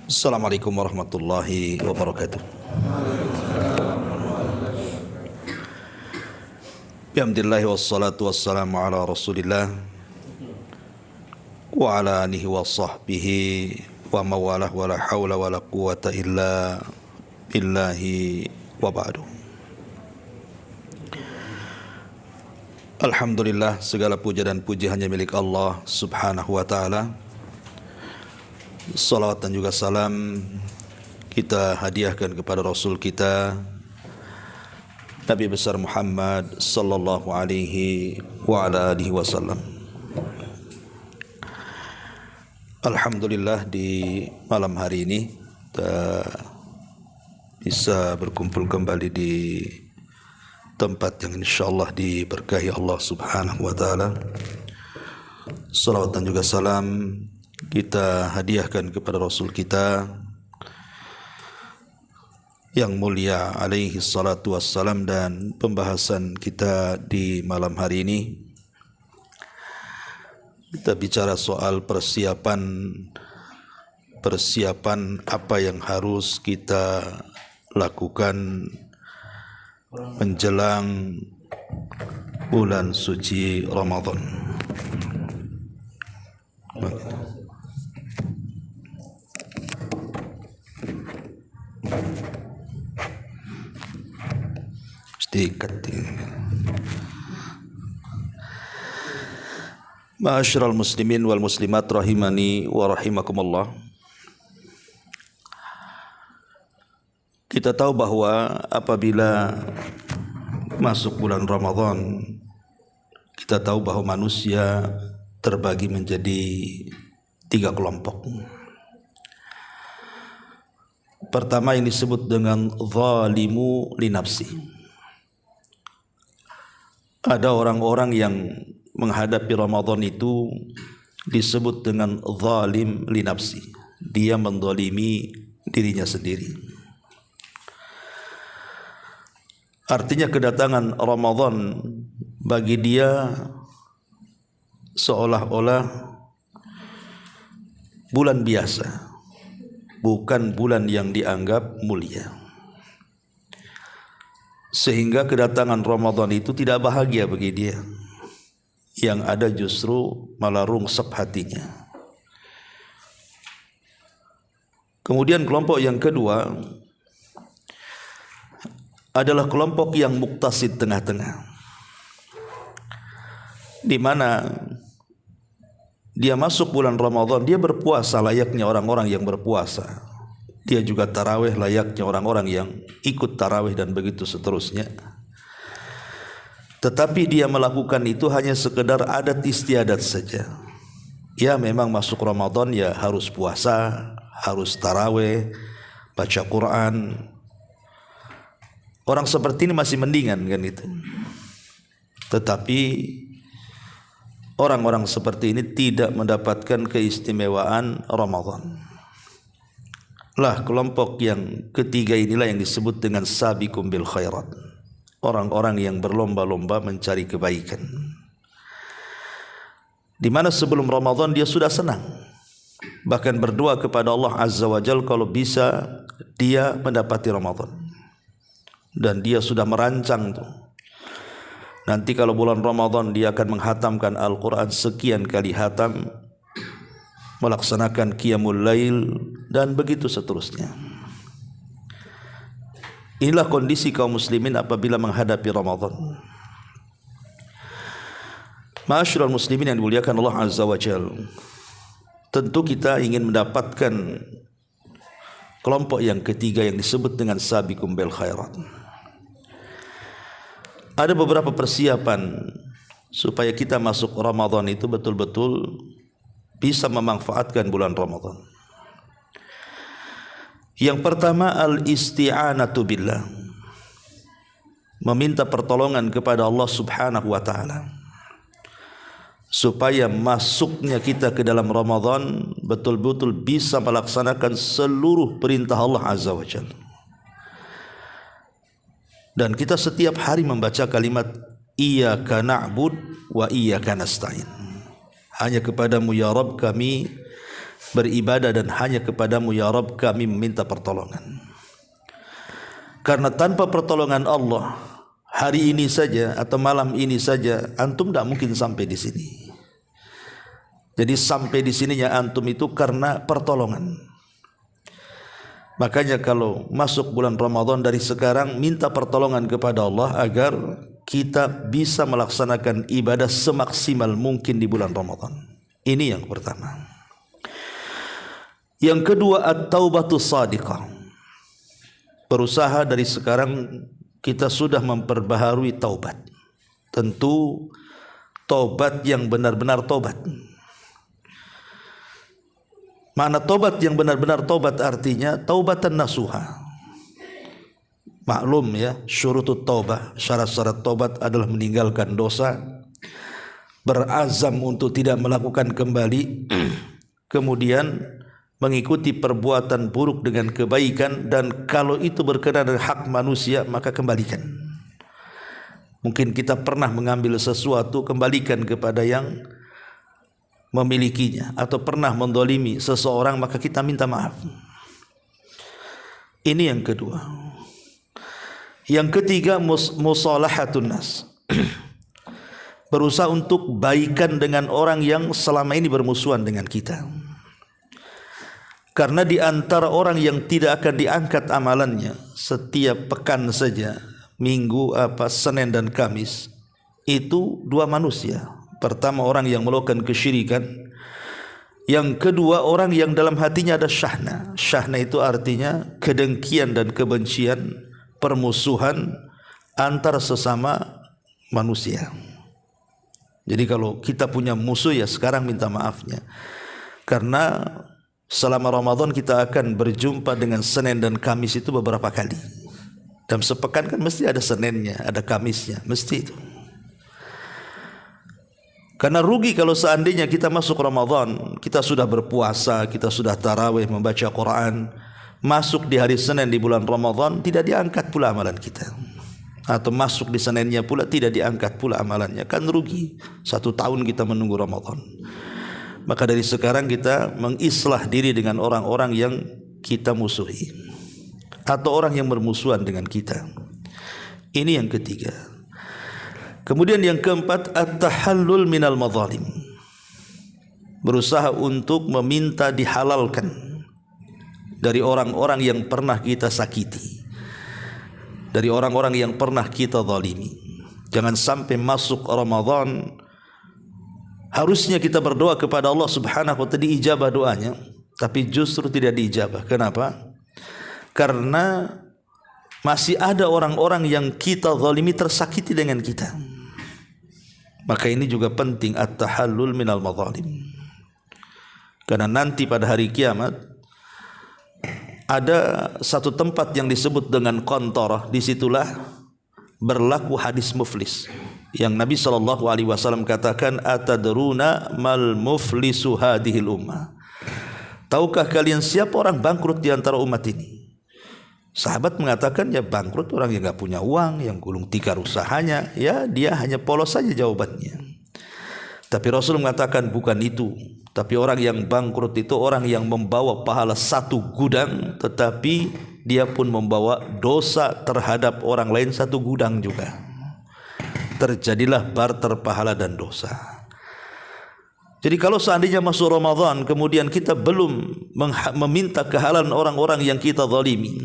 Assalamualaikum warahmatullahi wabarakatuh. Bihamdillahi wassalatu wassalamu ala rasulillah wa ala alihi wa sahbihi wa mawalah wa la hawla wa la quwata illa billahi wa ba'du. Alhamdulillah, segala puja dan puji hanya milik Allah subhanahu wa ta'ala. Salawat dan juga salam kita hadiahkan kepada Rasul kita Nabi besar Muhammad sallallahu alaihi wa ala alihi wasallam. Alhamdulillah, di malam hari ini kita bisa berkumpul kembali di tempat yang insyaallah diberkahi Allah subhanahu wa ta'ala. Salawat dan juga salam kita hadiahkan kepada Rasul kita yang mulia alaihi salatu wassalam. Dan pembahasan kita di malam hari ini, kita bicara soal persiapan apa yang harus kita lakukan menjelang bulan suci Ramadan. Ma'asyiral muslimin wal muslimat rahimani wa rahimakumullah. Kita tahu bahwa apabila masuk bulan Ramadan, kita tahu bahwa manusia terbagi menjadi 3 kelompok. Pertama yang disebut dengan zalimu li nafsi. Ada orang-orang yang menghadapi Ramadan itu disebut dengan zalim li nafsi. Dia menzalimi dirinya sendiri. Artinya kedatangan Ramadan bagi dia seolah-olah bulan biasa, bukan bulan yang dianggap mulia. Sehingga kedatangan Ramadan itu tidak bahagia bagi dia. Yang ada justru malah rungsep hatinya. Kemudian kelompok yang kedua adalah kelompok yang muktasid, tengah-tengah, di mana dia masuk bulan Ramadan, dia berpuasa layaknya orang-orang yang berpuasa. Dia juga tarawih layaknya orang-orang yang ikut tarawih dan begitu seterusnya. Tetapi dia melakukan itu hanya sekedar adat istiadat saja. Ya memang masuk Ramadan ya harus puasa, harus tarawih, baca Quran. Orang seperti ini masih mendingan kan itu. Tetapi orang-orang seperti ini tidak mendapatkan keistimewaan Ramadan. Lah kelompok yang ketiga inilah yang disebut dengan sabiqum bil khairat. Orang-orang yang berlomba-lomba mencari kebaikan. Di mana sebelum Ramadan dia sudah senang. Bahkan berdoa kepada Allah Azza wa Jalla kalau bisa dia mendapati Ramadan. Dan dia sudah merancang tuh. Nanti kalau bulan Ramadan dia akan menghatamkan Al-Quran sekian kali hatam, melaksanakan qiyamul lail dan begitu seterusnya. Inilah kondisi kaum muslimin apabila menghadapi Ramadan. Ma'asyiral muslimin yang dimuliakan Allah Azza wa Jalla, tentu kita ingin mendapatkan kelompok yang ketiga yang disebut dengan sabiqum bil khairat. Ada beberapa persiapan supaya kita masuk Ramadan itu betul-betul bisa memanfaatkan bulan Ramadan. Yang pertama, al-isti'anatu billah. Meminta pertolongan kepada Allah subhanahu wa ta'ala. Supaya masuknya kita ke dalam Ramadan betul-betul bisa melaksanakan seluruh perintah Allah Azza wa Jalla. Dan kita setiap hari membaca kalimat iyyaka na'bud wa iyyaka nasta'in. Hanya kepadamu ya Rabb kami beribadah dan hanya kepadamu ya Rabb kami meminta pertolongan. Karena tanpa pertolongan Allah, hari ini saja atau malam ini saja antum tidak mungkin sampai di sini. Jadi sampai di sininya antum itu karena pertolongan. Makanya kalau masuk bulan Ramadan dari sekarang minta pertolongan kepada Allah agar kita bisa melaksanakan ibadah semaksimal mungkin di bulan Ramadan. Ini yang pertama. Yang kedua, at-taubatus shadiqah. Berusaha dari sekarang kita sudah memperbaharui taubat. Tentu taubat yang benar-benar taubat. Makna taubat yang benar-benar taubat artinya taubatan nasuha. Maklum ya, syurutut taubah, syarat-syarat taubat adalah meninggalkan dosa, berazam untuk tidak melakukan kembali, kemudian mengikuti perbuatan buruk dengan kebaikan, dan kalau itu berkenaan dengan hak manusia maka kembalikan. Mungkin kita pernah mengambil sesuatu, kembalikan kepada yang memilikinya, atau pernah mendolimi seseorang maka kita minta maaf. Ini yang kedua. Yang ketiga, musalahatun nas. Berusaha untuk baikan dengan orang yang selama ini bermusuhan dengan kita. Karena di antara orang yang tidak akan diangkat amalannya setiap pekan saja, minggu, Senin dan Kamis, itu dua manusia. Pertama, orang yang melakukan kesyirikan. Yang kedua, orang yang dalam hatinya ada syahna. Syahna itu artinya kedengkian dan kebencian, permusuhan antara sesama manusia. Jadi kalau kita punya musuh ya sekarang minta maafnya. Karena selama Ramadan kita akan berjumpa dengan Senin dan Kamis itu beberapa kali. Dalam sepekan kan mesti ada Seninnya, ada Kamisnya, mesti itu. Karena rugi kalau seandainya kita masuk Ramadan, kita sudah berpuasa, kita sudah tarawih, membaca Quran, masuk di hari Senin di bulan Ramadan tidak diangkat pula amalan kita, atau masuk di Seninnya pula tidak diangkat pula amalannya, kan rugi. 1 tahun kita menunggu Ramadan. Maka dari sekarang kita mengislah diri dengan orang-orang yang kita musuhi atau orang yang bermusuhan dengan kita. Ini yang ketiga. Kemudian yang keempat, at-tahallul minal madzalim. Berusaha untuk meminta dihalalkan dari orang-orang yang pernah kita sakiti, dari orang-orang yang pernah kita zalimi. Jangan sampai masuk Ramadan harusnya kita berdoa kepada Allah Subhanahu wa taala, diijabah doanya, tapi justru tidak diijabah. Kenapa? Karena masih ada orang-orang yang kita zalimi tersakiti dengan kita. Maka ini juga penting, at-tahallul minal madzalim. Karena nanti pada hari kiamat ada satu tempat yang disebut dengan qantarah. Disitulah berlaku hadis muflis yang Nabi SAW katakan, atadruna mal muflisu hadhil ummah. Tahukah kalian siapa orang bangkrut di antara umat ini? Sahabat mengatakan, ya bangkrut orang yang enggak punya uang, yang gulung tikar usahanya, ya dia hanya polos saja jawabannya. Tapi Rasul mengatakan bukan itu. Tapi orang yang bangkrut itu orang yang membawa pahala 1 gudang, tetapi dia pun membawa dosa terhadap orang lain 1 gudang juga. Terjadilah barter pahala dan dosa. Jadi kalau seandainya masuk Ramadan kemudian kita belum meminta kehalalan orang-orang yang kita zalimi,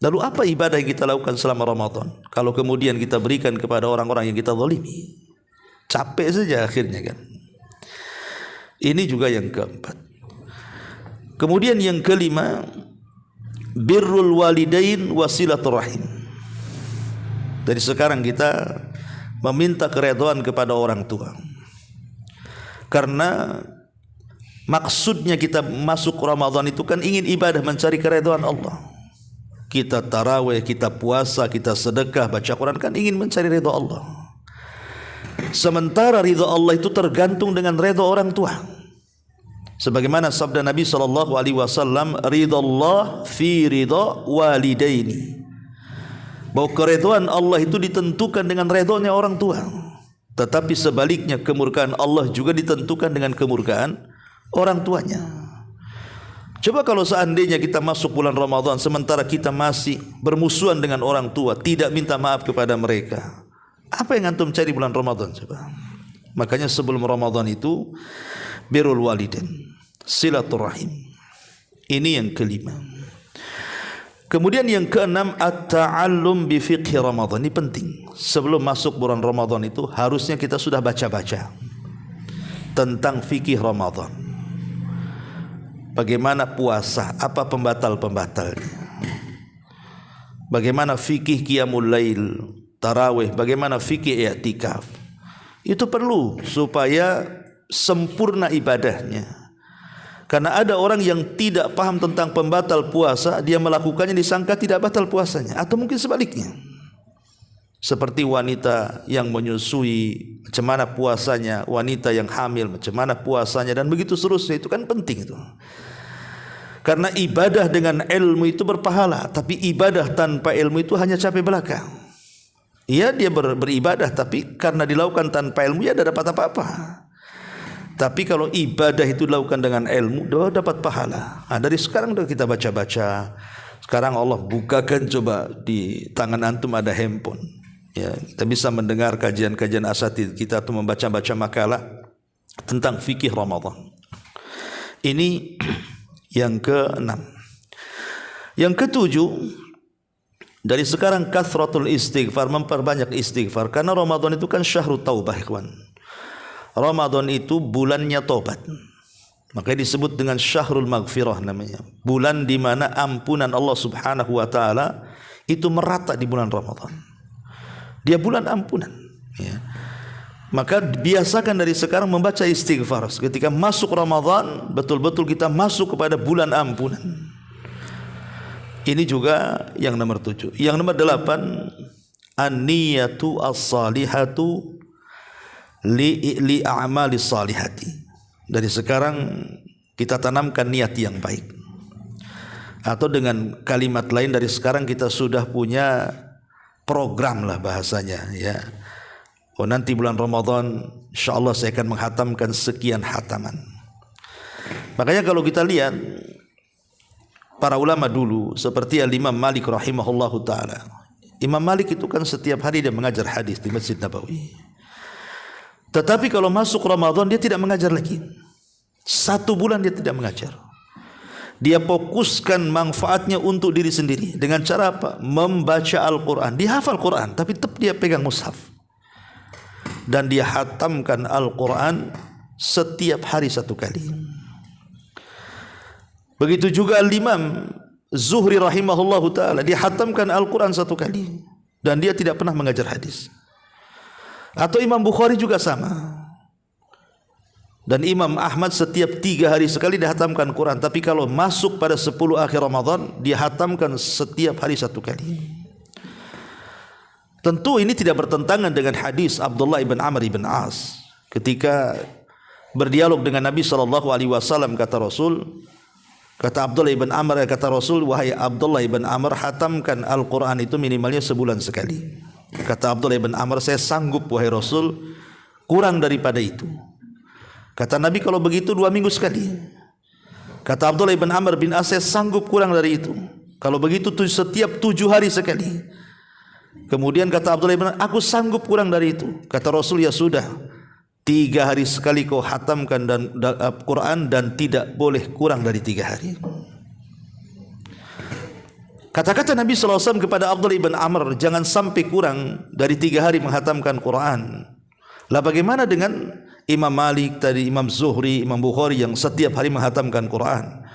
lalu apa ibadah yang kita lakukan selama Ramadan kalau kemudian kita berikan kepada orang-orang yang kita zalimi? Capek saja akhirnya kan. Ini juga yang keempat. Kemudian yang kelima, birrul walidain wasilaturrahim. Dari sekarang kita meminta keridhaan kepada orang tua. Karena maksudnya kita masuk Ramadan itu kan ingin ibadah, mencari keridhaan Allah. Kita tarawih, kita puasa, kita sedekah, baca Quran kan ingin mencari ridha Allah. Sementara ridha Allah itu tergantung dengan ridha orang tua. Sebagaimana sabda Nabi SAW, ridha Allah fi ridha walidaini. Bahwa keridhaan Allah itu ditentukan dengan ridhonya orang tua. Tetapi sebaliknya kemurkaan Allah juga ditentukan dengan kemurkaan orang tuanya. Coba kalau seandainya kita masuk bulan Ramadan sementara kita masih bermusuhan dengan orang tua, tidak minta maaf kepada mereka, apa yang antum cari bulan Ramadan? Coba. Makanya sebelum Ramadan itu birrul walidain, silaturahim. Ini yang kelima. Kemudian yang keenam, at-ta'allum bi fiqhi Ramadan. Ini penting. Sebelum masuk bulan Ramadan itu harusnya kita sudah baca-baca tentang fikih Ramadan. Bagaimana puasa, apa pembatal-pembatalnya, bagaimana fikih qiyamul lail, tarawih, bagaimana fikih i'tikaf. Itu perlu supaya sempurna ibadahnya. Karena ada orang yang tidak paham tentang pembatal puasa, dia melakukannya disangka tidak batal puasanya, atau mungkin sebaliknya. Seperti wanita yang menyusui, macam mana puasanya, wanita yang hamil, macam mana puasanya, dan begitu seterusnya. Itu kan penting itu. Karena ibadah dengan ilmu itu berpahala, tapi ibadah tanpa ilmu itu hanya capek belaka. Iya, dia beribadah, tapi karena dilakukan tanpa ilmu, ya tidak dapat apa-apa. Tapi kalau ibadah itu dilakukan dengan ilmu, dapat pahala. Nah, dari sekarang kita baca-baca. Sekarang Allah bukakan, coba di tangan antum ada handphone. Ya, kita bisa mendengar kajian-kajian asatidz kita atau membaca-baca makalah tentang fikih Ramadan. Ini yang ke-6. Yang ke-7, dari sekarang kathratul istighfar, memperbanyak istighfar. Karena Ramadan itu kan syahrut taubah, ikhwan. Ramadan itu bulannya taubat. Makanya disebut dengan syahrul maghfirah namanya. Bulan di mana ampunan Allah Subhanahu wa taala itu merata di bulan Ramadan. Dia bulan ampunan, ya. Maka biasakan dari sekarang membaca istighfar. Ketika masuk Ramadan, betul-betul kita masuk kepada bulan ampunan. Ini juga yang nomor 7. Yang nomor 8, an-niyatu as-salihatu li a'mali salihati. Dari sekarang kita tanamkan niat yang baik. Atau dengan kalimat lain, dari sekarang kita sudah punya program lah bahasanya, ya. Oh, nanti bulan Ramadan insyaallah saya akan menghatamkan sekian hataman. Makanya kalau kita lihat para ulama dulu seperti Al-Imam Malik rahimahullahu taala. Imam Malik itu kan setiap hari dia mengajar hadis di Masjid Nabawi. Tetapi kalau masuk Ramadan dia tidak mengajar lagi. 1 bulan dia tidak mengajar. Dia fokuskan manfaatnya untuk diri sendiri. Dengan cara apa? Membaca Al-Quran. Dia hafal Quran, tapi tetap dia pegang mushaf. Dan dia hatamkan Al-Quran setiap hari 1 kali. Begitu juga Al-Imam Zuhri rahimahullahu ta'ala. Dia hatamkan Al-Quran 1 kali. Dan dia tidak pernah mengajar hadis. Atau Imam Bukhari juga sama. Dan Imam Ahmad setiap 3 hari sekali dia hatamkan Quran. Tapi kalau masuk pada 10 akhir Ramadan, dia hatamkan setiap hari 1 kali. Tentu ini tidak bertentangan dengan hadis Abdullah ibn Amr ibn As. Ketika berdialog dengan Nabi SAW, kata Rasul, kata Abdullah ibn Amr, kata Rasul, wahai Abdullah ibn Amr, hatamkan Al-Quran itu minimalnya sebulan sekali. Kata Abdullah ibn Amr, saya sanggup wahai Rasul, kurang daripada itu. Kata Nabi, kalau begitu 2 minggu sekali. Kata Abdullah ibn Amr bin As, saya sanggup kurang dari itu. Kalau begitu setiap 7 hari sekali. Kemudian kata Abdullah ibn Amr, aku sanggup kurang dari itu. Kata Rasul, ya sudah, 3 hari sekali kau hatamkan dan Quran, dan tidak boleh kurang dari 3 hari. Kata-kata Nabi SAW kepada Abdullah ibn Amr, jangan sampai kurang dari 3 hari menghatamkan Quran. Lah bagaimana dengan Imam Malik tadi, Imam Zuhri, Imam Bukhari yang setiap hari menghatamkan Quran?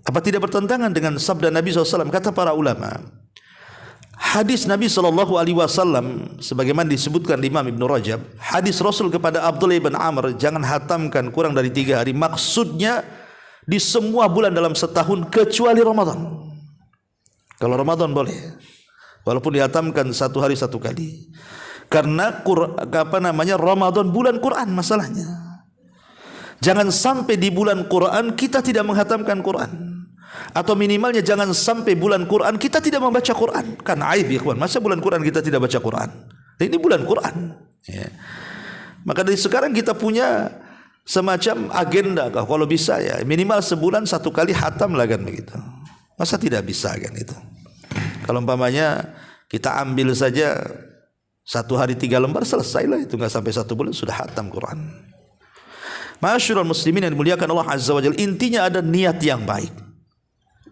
Apa tidak bertentangan dengan sabda Nabi SAW? Kata para ulama, hadis Nabi SAW sebagaimana disebutkan di Imam Ibn Rajab, hadis Rasul kepada Abdullah ibn Amr, jangan hatamkan kurang dari 3 hari, maksudnya di semua bulan dalam setahun kecuali Ramadan. Kalau Ramadan boleh, walaupun dihatamkan 1 hari 1 kali. Karena Ramadan bulan Quran masalahnya. Jangan sampai di bulan Quran kita tidak menghatamkan Quran. Atau minimalnya jangan sampai bulan Quran kita tidak membaca Quran. Kan aib ya kawan, masa bulan Quran kita tidak baca Quran? Ini bulan Quran, ya. Maka dari sekarang kita punya semacam agenda kah? Kalau bisa ya minimal sebulan 1 kali khatam lah kan begitu. Masa tidak bisa kan itu? Kalau umpamanya kita ambil saja 1 hari 3 lembar selesailah itu, nggak sampai 1 bulan sudah khatam Quran. Ma'asyiral muslimin yang dimuliakan Allah Azza wa Jalla, intinya ada niat yang baik.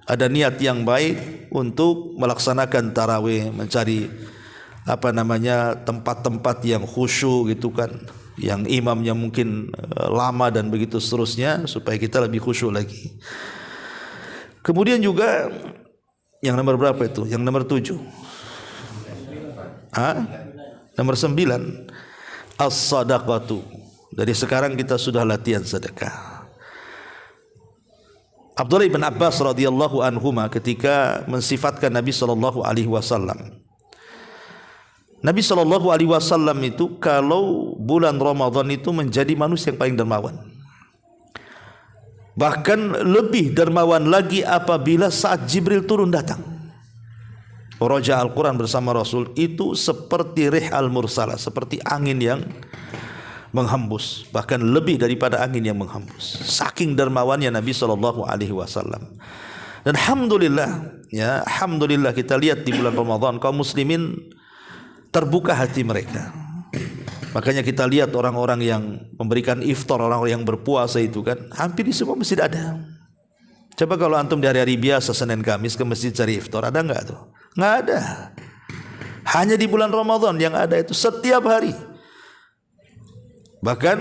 Ada niat yang baik untuk melaksanakan tarawih, mencari tempat-tempat yang khusyuk gitu kan, yang imamnya mungkin lama dan begitu seterusnya, supaya kita lebih khusyuk lagi. Kemudian juga yang nomor berapa itu? Yang nomor 7. Nomor 9, as-sadaqatu. Dari sekarang kita sudah latihan sedekah. Abdullah bin Abbas radhiyallahu anhuma ketika mensifatkan Nabi sallallahu alaihi wasallam, Nabi SAW itu kalau bulan Ramadan itu menjadi manusia yang paling dermawan. Bahkan lebih dermawan lagi apabila saat Jibril turun datang. Raja Al-Quran bersama Rasul itu seperti rih al-mursalah, seperti angin yang menghembus. Bahkan lebih daripada angin yang menghembus. Saking dermawannya Nabi SAW. Dan alhamdulillah kita lihat di bulan Ramadan kaum muslimin terbuka hati mereka. Makanya kita lihat orang-orang yang memberikan iftar, orang-orang yang berpuasa itu kan hampir di semua masjid ada. Coba kalau antum di hari-hari biasa Senin Kamis ke masjid cari iftar, ada enggak tuh? Enggak ada. Hanya di bulan Ramadan yang ada itu setiap hari. Bahkan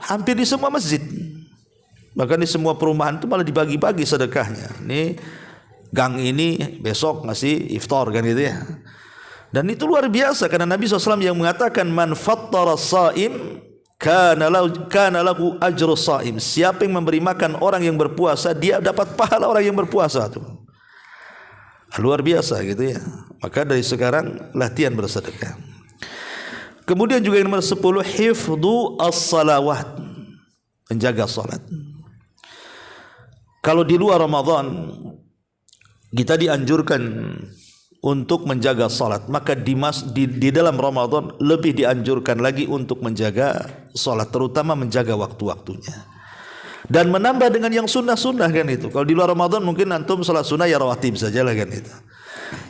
hampir di semua masjid. Bahkan di semua perumahan itu malah dibagi-bagi sedekahnya. Nih gang ini besok ngasih iftar kan gitu ya. Dan itu luar biasa karena Nabi SAW yang mengatakan man fattara shaim kana lahu ajru shaim. Siapa yang memberi makan orang yang berpuasa, dia dapat pahala orang yang berpuasa tuh. Luar biasa gitu ya. Maka dari sekarang latihan bersedekah. Kemudian juga yang nomor 10, hifdhu as-salawat, menjaga salat. Kalau di luar Ramadan kita dianjurkan untuk menjaga salat, maka di dalam Ramadan lebih dianjurkan lagi untuk menjaga salat, terutama menjaga waktu-waktunya dan menambah dengan yang sunnah-sunnah kan itu. Kalau di luar Ramadan mungkin antum salat sunnah ya rawatib saja lah kan itu.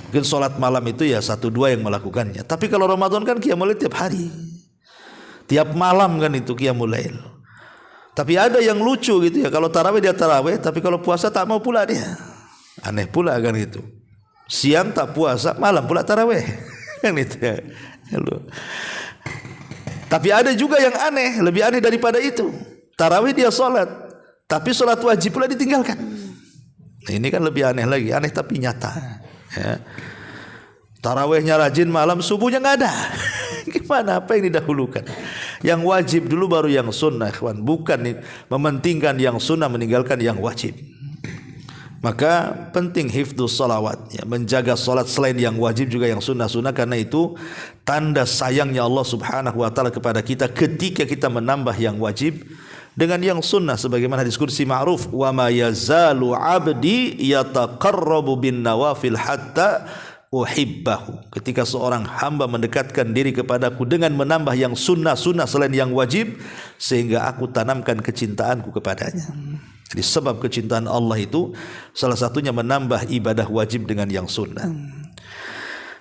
Mungkin salat malam itu ya 1-2 yang melakukannya. Tapi kalau Ramadan kan qiyamul lail tiap hari, tiap malam kan itu qiyamul lail. Tapi ada yang lucu gitu ya, kalau tarawih dia tarawih, tapi kalau puasa tak mau pula dia. Aneh pula kan itu. Siang tak puasa, malam pula tarawih. Kan itu ya. Tapi ada juga yang aneh, lebih aneh daripada itu. Tarawih dia sholat, tapi sholat wajib pula ditinggalkan. Nah, ini kan lebih aneh lagi, aneh tapi nyata. Ya. Tarawihnya rajin, malam subuhnya nggak ada. Gimana? Apa yang didahulukan? Yang wajib dulu baru yang sunnah, kawan. Bukan mementingkan yang sunnah meninggalkan yang wajib. Maka penting hifdzus salawat, ya, menjaga salat selain yang wajib juga yang sunnah-sunnah, karena itu tanda sayangnya Allah Subhanahu wa taala kepada kita ketika kita menambah yang wajib dengan yang sunnah, sebagaimana hadis qudsi ma'ruf, wa ma yazalu 'abdi yataqarrabu bin nawafil hatta uhibbahu. Ketika seorang hamba mendekatkan diri kepadaku dengan menambah yang sunnah-sunnah selain yang wajib, sehingga aku tanamkan kecintaanku kepadanya. Jadi sebab kecintaan Allah itu salah satunya menambah ibadah wajib dengan yang sunnah.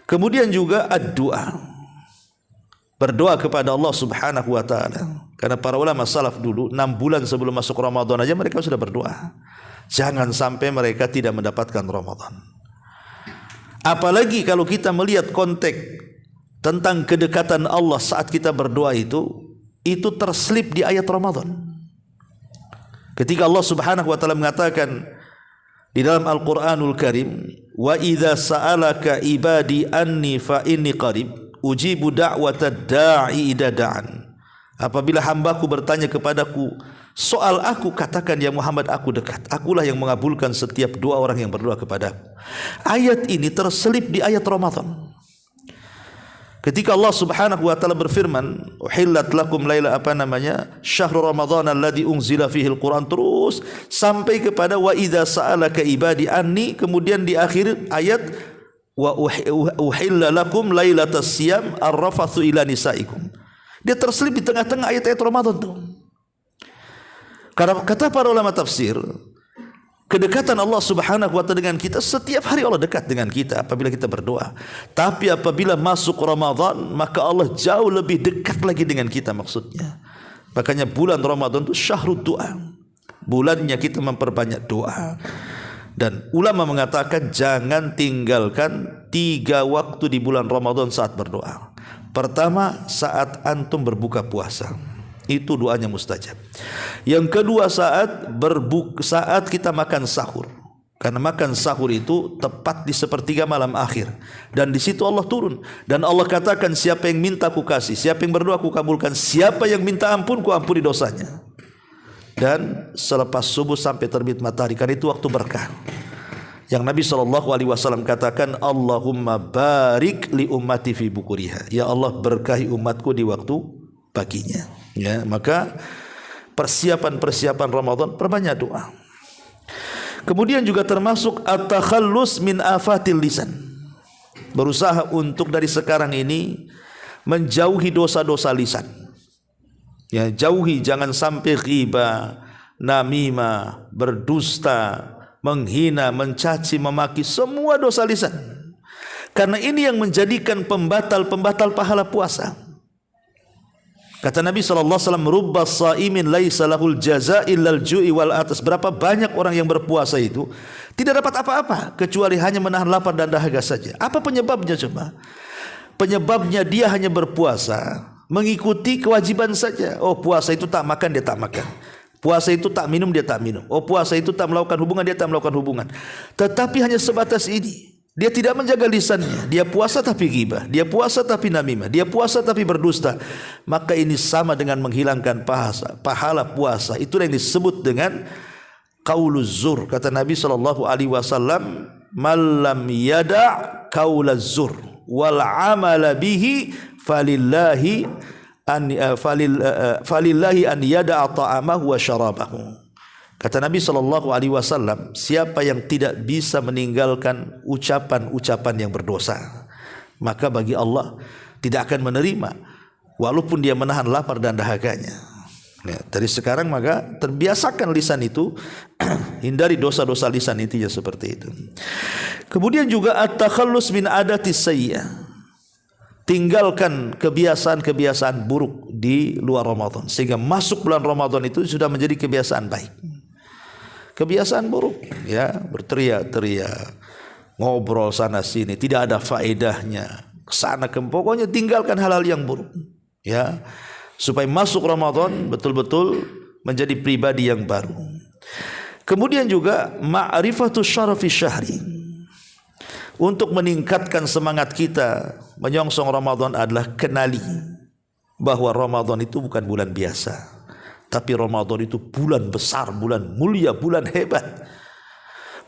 Kemudian juga ad-doa, berdoa kepada Allah Subhanahu wa taala. Karena para ulama salaf dulu 6 bulan sebelum masuk Ramadan aja mereka sudah berdoa. Jangan sampai mereka tidak mendapatkan Ramadan. Apalagi kalau kita melihat konteks tentang kedekatan Allah saat kita berdoa itu terselip di ayat Ramadan. Ketika Allah Subhanahu wa taala mengatakan di dalam Al-Qur'anul Karim, wa idza sa'alaka ibadi anni fa inni qarib ujibu da'watad da'i idza da'an. Apabila hambaku bertanya kepadaku soal aku, katakan ya Muhammad, aku dekat. Akulah yang mengabulkan setiap doa orang yang berdoa kepadaku. Ayat ini terselip di ayat Ramadan. Ketika Allah Subhanahu wa taala berfirman, uhillat lakum laila syahrul ramadhan alladzi unzila fihi al-Quran, terus sampai kepada wa idza sa'alaka ibadi anni, kemudian di akhir ayat wa uhilla lakum lailatas siyam ar-rafathu ila nisaikum. Dia terselip di tengah-tengah ayat-ayat Ramadan tuh. Karena kata para ulama tafsir, kedekatan Allah Subhanahu wa taala dengan kita, setiap hari Allah dekat dengan kita apabila kita berdoa. Tapi apabila masuk Ramadan, maka Allah jauh lebih dekat lagi dengan kita maksudnya. Makanya bulan Ramadan itu syahrud doa. Bulannya kita memperbanyak doa. Dan ulama mengatakan jangan tinggalkan 3 waktu di bulan Ramadan saat berdoa. Pertama, saat antum berbuka puasa. Itu doanya mustajab. Yang kedua, saat kita makan sahur. Karena makan sahur itu tepat di sepertiga malam akhir. Dan di situ Allah turun. Dan Allah katakan, siapa yang minta ku kasih, siapa yang berdoa ku kabulkan, siapa yang minta ampun ku ampuni dosanya. Dan selepas subuh sampai terbit matahari, karena itu waktu berkah. Yang Nabi SAW katakan, Allahumma barik li ummati fi bukuriha. Ya Allah, berkahi umatku di waktu paginya. Ya, maka persiapan Ramadan perbanyak doa. Kemudian juga termasuk at-takhallus min afatil lisan. Berusaha untuk dari sekarang ini menjauhi dosa-dosa lisan. Ya, jauhi, jangan sampai ghibah, namimah, berdusta, menghina, mencaci, memaki, semua dosa lisan. Karena ini yang menjadikan pembatal pahala puasa. Kata Nabi SAW, rubba sa'imin laisa lahul jaza illal ju'i wal atas. Berapa banyak orang yang berpuasa itu tidak dapat apa-apa kecuali hanya menahan lapar dan dahaga saja. Apa penyebabnya coba? Penyebabnya dia hanya berpuasa mengikuti kewajiban saja. Oh, puasa itu tak makan, dia tak makan. Puasa itu tak minum, dia tak minum. Oh, puasa itu tak melakukan hubungan, dia tak melakukan hubungan. Tetapi hanya sebatas ini. Dia tidak menjaga lisannya. Dia puasa tapi ghibah, dia puasa tapi namimah, dia puasa tapi berdusta. Maka ini sama dengan menghilangkan pahala puasa. Itulah yang disebut dengan qauluz zur. Kata Nabi SAW, "Man lam yada' qaulaz zur wal 'amala bihi falillahi an yada'a ta'amahu wa syarabahu." Kata Nabi SAW, siapa yang tidak bisa meninggalkan ucapan-ucapan yang berdosa, maka bagi Allah tidak akan menerima walaupun dia menahan lapar dan dahaganya. Ya, dari sekarang maka terbiasakan lisan itu hindari dosa-dosa lisan, intinya seperti itu. Kemudian juga at-takhallus min adatis sayyi'ah. Tinggalkan kebiasaan-kebiasaan buruk di luar Ramadan sehingga masuk bulan Ramadan itu sudah menjadi kebiasaan baik. Kebiasaan buruk, ya, berteriak-teriak, ngobrol sana sini, tidak ada faedahnya, kesana kemari, pokoknya tinggalkan hal-hal yang buruk, ya, supaya masuk Ramadan betul-betul menjadi pribadi yang baru. Kemudian juga ma'rifatus syarafi syahri. Untuk meningkatkan semangat kita menyongsong Ramadan adalah kenali bahwa Ramadan itu bukan bulan biasa. Tapi Ramadan itu bulan besar, bulan mulia, bulan hebat.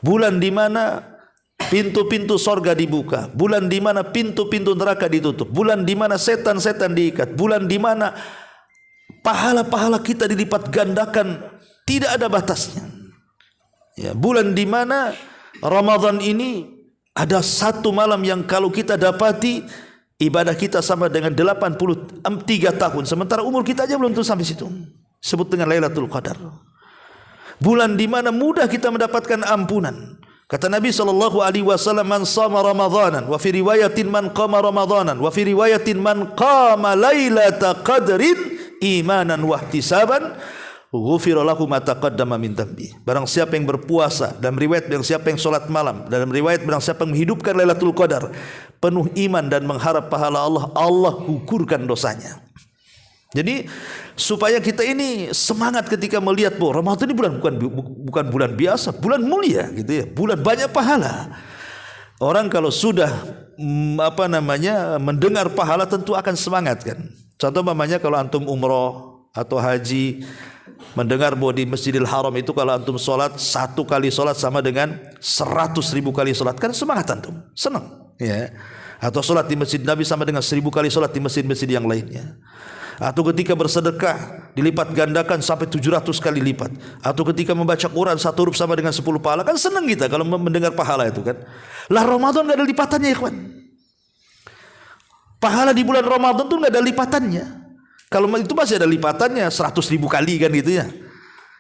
Bulan di mana pintu-pintu sorga dibuka, bulan di mana pintu-pintu neraka ditutup, bulan di mana setan-setan diikat, bulan di mana pahala-pahala kita dilipat gandakan tidak ada batasnya. Ya, bulan di mana Ramadan ini ada satu malam yang kalau kita dapati ibadah kita sama dengan 83 tahun, sementara umur kita aja belum tuh sampai situ. Sebut dengan Lailatul Qadar. Bulan di mana mudah kita mendapatkan ampunan. Kata Nabi SAW, man shama Ramadanan, wa fi riwayatin man qama Ramadanan, wa fi riwayatin man qama Lailatul Qadrin imanan wa ihtisaban, ghufira lahu ma taqaddama min dhanbi. Barang siapa yang berpuasa, dalam riwayat barang siapa yang salat malam, dalam riwayat barang siapa yang menghidupkan Lailatul Qadar penuh iman dan mengharap pahala Allah, Allah gugurkan dosanya. Jadi supaya kita ini semangat ketika melihat bahwa Ramadan ini bukan bulan biasa, bulan mulia gitu ya, bulan banyak pahala. Orang kalau sudah mendengar pahala tentu akan semangat kan. Contoh umpamanya kalau antum umroh atau haji, mendengar bahwa di Masjidil Haram itu kalau antum sholat, 1 kali sholat sama dengan 100.000 kali sholat, kan semangat antum, senang ya. Atau sholat di Masjid Nabi sama dengan 1000 kali sholat di masjid-masjid yang lainnya. Atau ketika bersedekah dilipat gandakan sampai 700 kali lipat. Atau ketika membaca Quran 1 huruf sama dengan 10 pahala, kan senang kita kalau mendengar pahala itu kan. Lah Ramadan gak ada lipatannya ya kawan. Pahala di bulan Ramadan tuh gak ada lipatannya. Kalau itu masih ada lipatannya 100.000 kali kan gitu ya.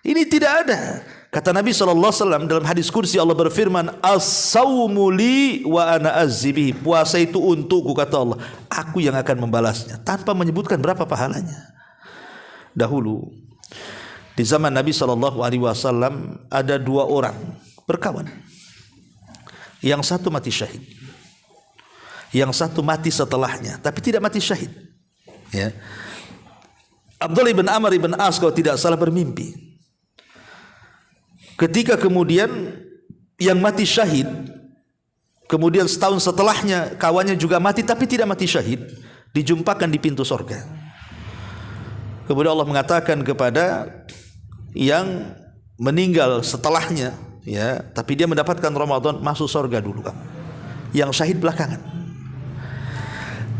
Ini tidak ada. Kata Nabi SAW dalam hadis kursi, Allah berfirman, as-sawmu li wa ana azzibihi. Puasa itu untukku, kata Allah, aku yang akan membalasnya, tanpa menyebutkan berapa pahalanya. Dahulu di zaman Nabi SAW ada dua orang berkawan. Yang satu mati syahid, yang satu mati setelahnya, tapi tidak mati syahid. Ya. Abdullah bin Amr bin As kalau tidak salah bermimpi. Ketika kemudian yang mati syahid, kemudian setahun setelahnya kawannya juga mati tapi tidak mati syahid, dijumpakan di pintu surga. Kemudian Allah mengatakan kepada yang meninggal setelahnya, ya, tapi dia mendapatkan Ramadan, masuk surga dulu kamu. Yang syahid belakangan.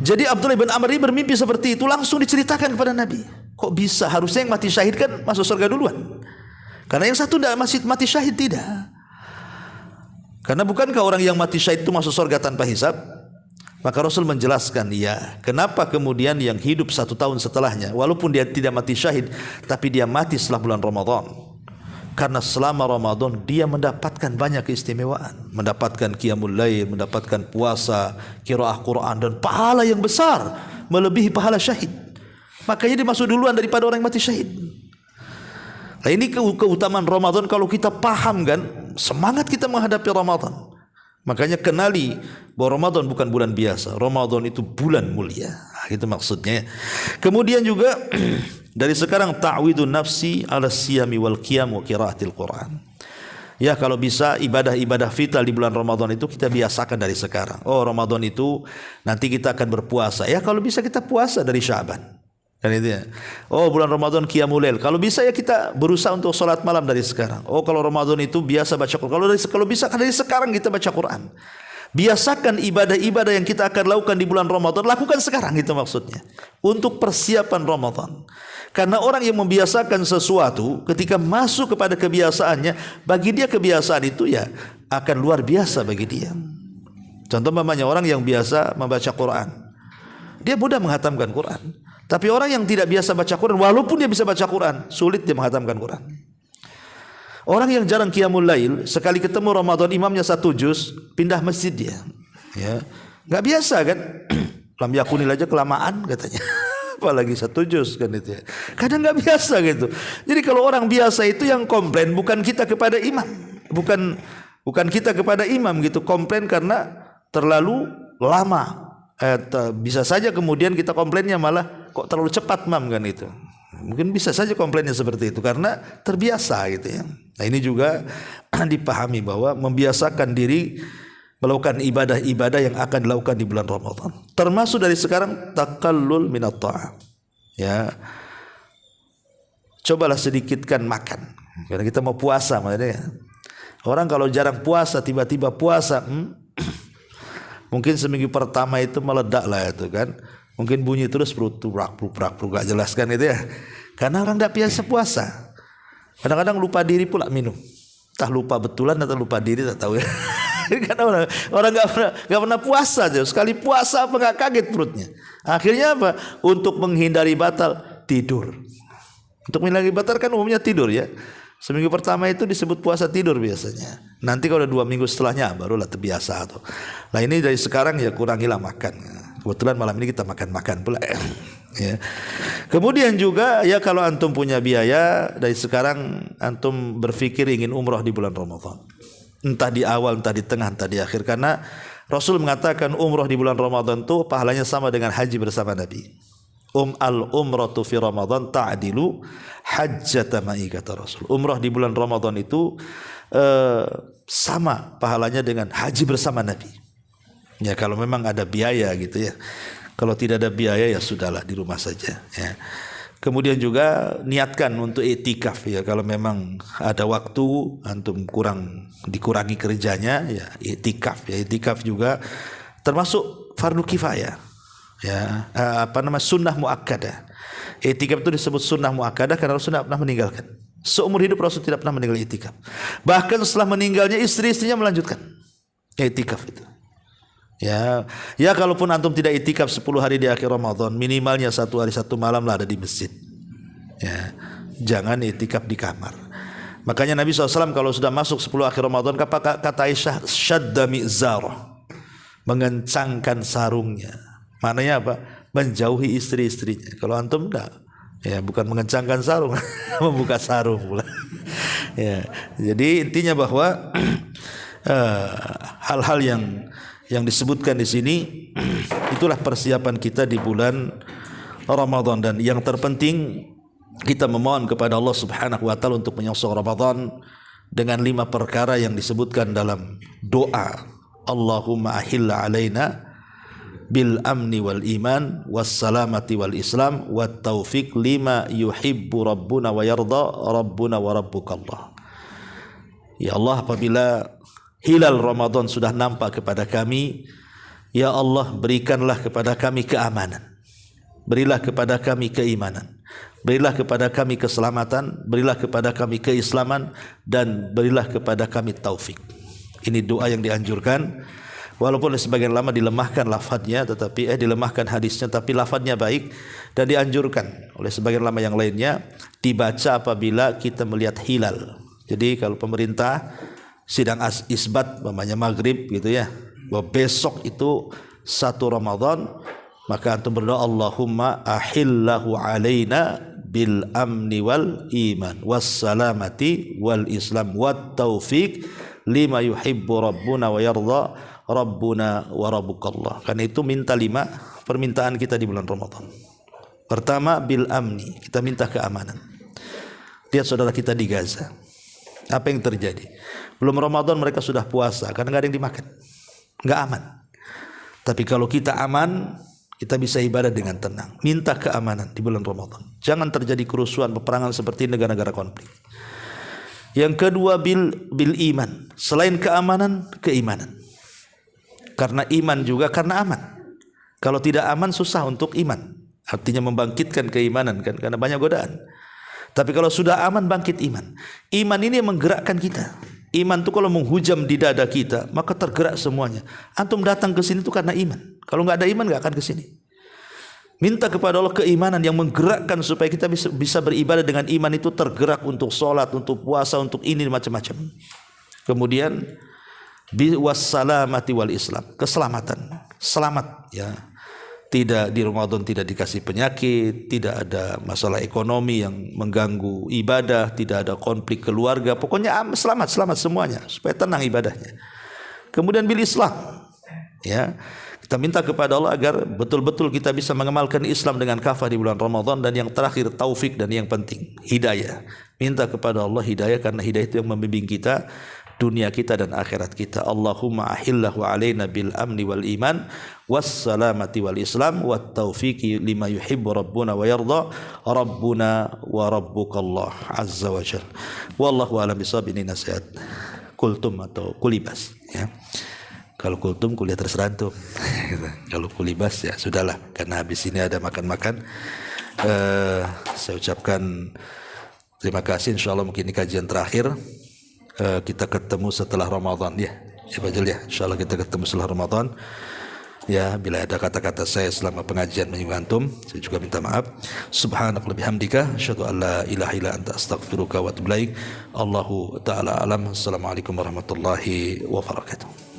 Jadi Abdullah bin Amr ini bermimpi seperti itu, langsung diceritakan kepada Nabi. Kok bisa? Harusnya yang mati syahid kan masuk surga duluan. Karena yang satu tidak mati syahid, tidak. Karena bukankah orang yang mati syahid itu masuk surga tanpa hisab? Maka Rasul menjelaskan, ya, kenapa kemudian yang hidup 1 tahun setelahnya, walaupun dia tidak mati syahid, tapi dia mati setelah bulan Ramadan. Karena selama Ramadan dia mendapatkan banyak keistimewaan, mendapatkan qiyamul lail, mendapatkan puasa, qiraah Quran, dan pahala yang besar melebihi pahala syahid. Makanya dia masuk duluan daripada orang yang mati syahid. Nah, ini keutamaan Ramadan. Kalau kita paham kan, semangat kita menghadapi Ramadan. Makanya kenali bahwa Ramadan bukan bulan biasa. Ramadan itu bulan mulia. Itu maksudnya. Kemudian juga dari sekarang ta'widun nafsi ala siyami wal qiyam wa qiraatil Quran. Ya, kalau bisa ibadah-ibadah vital di bulan Ramadan itu kita biasakan dari sekarang. Oh, Ramadan itu nanti kita akan berpuasa. Ya, kalau bisa kita puasa dari Sya'ban. Kan itu ya. Oh, bulan Ramadan qiyamul lail. Kalau bisa ya kita berusaha untuk salat malam dari sekarang. Oh, kalau Ramadan itu biasa baca Quran. Kalau bisa dari sekarang kita baca Quran. Biasakan ibadah-ibadah yang kita akan lakukan di bulan Ramadan, lakukan sekarang, itu maksudnya. Untuk persiapan Ramadan. Karena orang yang membiasakan sesuatu ketika masuk kepada kebiasaannya, bagi dia kebiasaan itu ya akan luar biasa bagi dia. Contoh mamanya orang yang biasa membaca Quran. Dia mudah menghatamkan Quran. Tapi orang yang tidak biasa baca Quran, walaupun dia bisa baca Quran, sulit dia menghatamkan Quran. Orang yang jarang qiyamul lail, sekali ketemu Ramadan imamnya 1 juz, pindah masjid dia. Ya, nggak biasa kan? Lam yakunil aja kelamaan katanya. Apalagi 1 juz kan itu ya. Kadang nggak biasa gitu. Jadi kalau orang biasa itu yang komplain bukan kita kepada imam, bukan kita kepada imam gitu, komplain karena terlalu lama. Bisa saja kemudian kita komplainnya malah kok terlalu cepat mam kan itu. Mungkin bisa saja komplainnya seperti itu karena terbiasa gitu ya. Nah, ini juga dipahami bahwa membiasakan diri melakukan ibadah-ibadah yang akan dilakukan di bulan Ramadan. Termasuk dari sekarang takallul minat ta'am. Ya. Cobalah sedikitkan makan. Karena kita mau puasa makanya. Orang kalau jarang puasa tiba-tiba puasa, mungkin seminggu pertama itu meledak lah itu kan. Mungkin bunyi terus perut prak gak jelas kan itu ya. Karena orang tidak biasa puasa. Kadang-kadang lupa diri pula minum. Entah lupa betulan atau lupa diri tak tahu ya. Karena orang nggak pernah puasa aja. Sekali puasa apa nggak kaget perutnya. Akhirnya apa? Untuk menghindari batal tidur. Untuk menghindari batal kan umumnya tidur ya. Seminggu pertama itu disebut puasa tidur biasanya. Nanti kalau 2 minggu setelahnya barulah terbiasa tuh. Nah ini dari sekarang ya kurangilah makan. Kebetulan malam ini kita makan pula ya. Kemudian juga ya kalau antum punya biaya dari sekarang antum berpikir ingin umrah di bulan Ramadan. Entah di awal, entah di tengah, entah di akhir. Karena Rasul mengatakan umrah di bulan Ramadan itu pahalanya sama dengan haji bersama Nabi. Al-umratu fi Ramadan ta'dilu hajjata ma'i, kata Rasul. Umrah di bulan Ramadan itu sama pahalanya dengan haji bersama Nabi. Ya kalau memang ada biaya gitu ya. Kalau tidak ada biaya ya sudahlah di rumah saja ya. Kemudian juga niatkan untuk i'tikaf ya. Kalau memang ada waktu antum dikurangi kerjanya ya i'tikaf ya. I'tikaf juga termasuk fardu kifayah. Ya, sunnah muakkadah. I'tikaf itu disebut sunnah muakkadah karena Rasul tidak pernah meninggalkan. Seumur hidup Rasul tidak pernah meninggal i'tikaf. Bahkan setelah meninggalnya istri-istrinya melanjutkan i'tikaf itu. Ya kalaupun antum tidak i'tikaf 10 hari di akhir Ramadan, minimalnya 1 hari 1 malam lah ada di masjid. Ya, jangan i'tikaf di kamar. Makanya Nabi SAW kalau sudah masuk 10 akhir Ramadan, kata Aisyah, syadda mi'zarah, mengencangkan sarungnya. Maknanya apa? Menjauhi istri-istrinya. Kalau antum enggak, ya bukan mengencangkan sarung, membuka sarung pula. Ya, jadi intinya bahwa hal-hal yang disebutkan di sini itulah persiapan kita di bulan Ramadan, dan yang terpenting kita memohon kepada Allah Subhanahu wa taala untuk menyongsong Ramadan dengan 5 perkara yang disebutkan dalam doa. Allahumma ahilla alaina bil amni wal iman was salamati wal islam wat taufiq lima yuhibbu rabbuna wa yarda rabbuna wa rabbukallah. Ya Allah, apabila hilal Ramadan sudah nampak kepada kami, ya Allah, berikanlah kepada kami keamanan, berilah kepada kami keimanan, berilah kepada kami keselamatan, berilah kepada kami keislaman, dan berilah kepada kami taufik. Ini doa yang dianjurkan, walaupun sebagian lama dilemahkan lafadznya, tetapi dilemahkan hadisnya, tapi lafadznya baik, dan dianjurkan oleh sebagian lama yang lainnya dibaca apabila kita melihat hilal. Jadi kalau pemerintah sidang isbat namanya maghrib gitu ya, bahwa besok itu 1 Ramadan, maka antum berdoa Allahumma ahillahu alaina bil amni wal iman was salamati wal islam wat taufiq lima yuhibbu rabbuna wa yarda rabbuna wa rabbukallah. Karena itu minta 5 permintaan kita di bulan Ramadan. Pertama, bil amni, kita minta keamanan. Lihat saudara kita di Gaza, apa yang terjadi? Belum Ramadan mereka sudah puasa karena nggak ada yang dimakan, nggak aman. Tapi kalau kita aman, kita bisa ibadah dengan tenang. Minta keamanan di bulan Ramadan. Jangan terjadi kerusuhan, peperangan seperti negara-negara konflik. Yang kedua, bil iman. Selain keamanan, keimanan. Karena iman juga karena aman. Kalau tidak aman susah untuk iman. Artinya membangkitkan keimanan kan, karena banyak godaan. Tapi kalau sudah aman, bangkit iman. Iman ini yang menggerakkan kita. Iman itu kalau menghujam di dada kita, maka tergerak semuanya. Antum datang ke sini itu karena iman. Kalau nggak ada iman, nggak akan ke sini. Minta kepada Allah keimanan yang menggerakkan supaya kita bisa beribadah dengan iman itu, tergerak untuk sholat, untuk puasa, untuk ini macam-macam. Kemudian wassalamati wal islam, keselamatan, selamat ya. Tidak di Ramadan tidak dikasih penyakit, tidak ada masalah ekonomi yang mengganggu ibadah, tidak ada konflik keluarga, pokoknya selamat semuanya supaya tenang ibadahnya. Kemudian bil Islam, ya, kita minta kepada Allah agar betul-betul kita bisa mengamalkan Islam dengan kafah di bulan Ramadan. Dan yang terakhir taufik, dan yang penting hidayah. Minta kepada Allah hidayah, karena hidayah itu yang membimbing kita dunia kita dan akhirat kita. Allahumma ahillahu alaina bil amni wal iman was salamati wal islam wat taufiqi lima yuhibbu rabbuna wa yarda rabbuna wa rabbukallah azza wa jalla. Wallahu a'lam bishawab. Ini nasihat kultum atau kulibas ya. Kalau kultum kuliah terserah antum. Kalau kulibas ya sudahlah, karena habis ini ada makan-makan. Saya ucapkan terima kasih. Insyaallah mungkin ini kajian terakhir. Kita ketemu setelah Ramadan ya. Ya Pak Jal ya. Insyaallah kita ketemu setelah Ramadan. Ya, bila ada kata-kata saya selama pengajian menyinggung antum, saya juga minta maaf. Subhanakallahumma bihamdika asyhadu an la ilaha illa anta astaghfiruka wa atubu ilaik. Allahu taala alam. Assalamualaikum warahmatullahi wabarakatuh.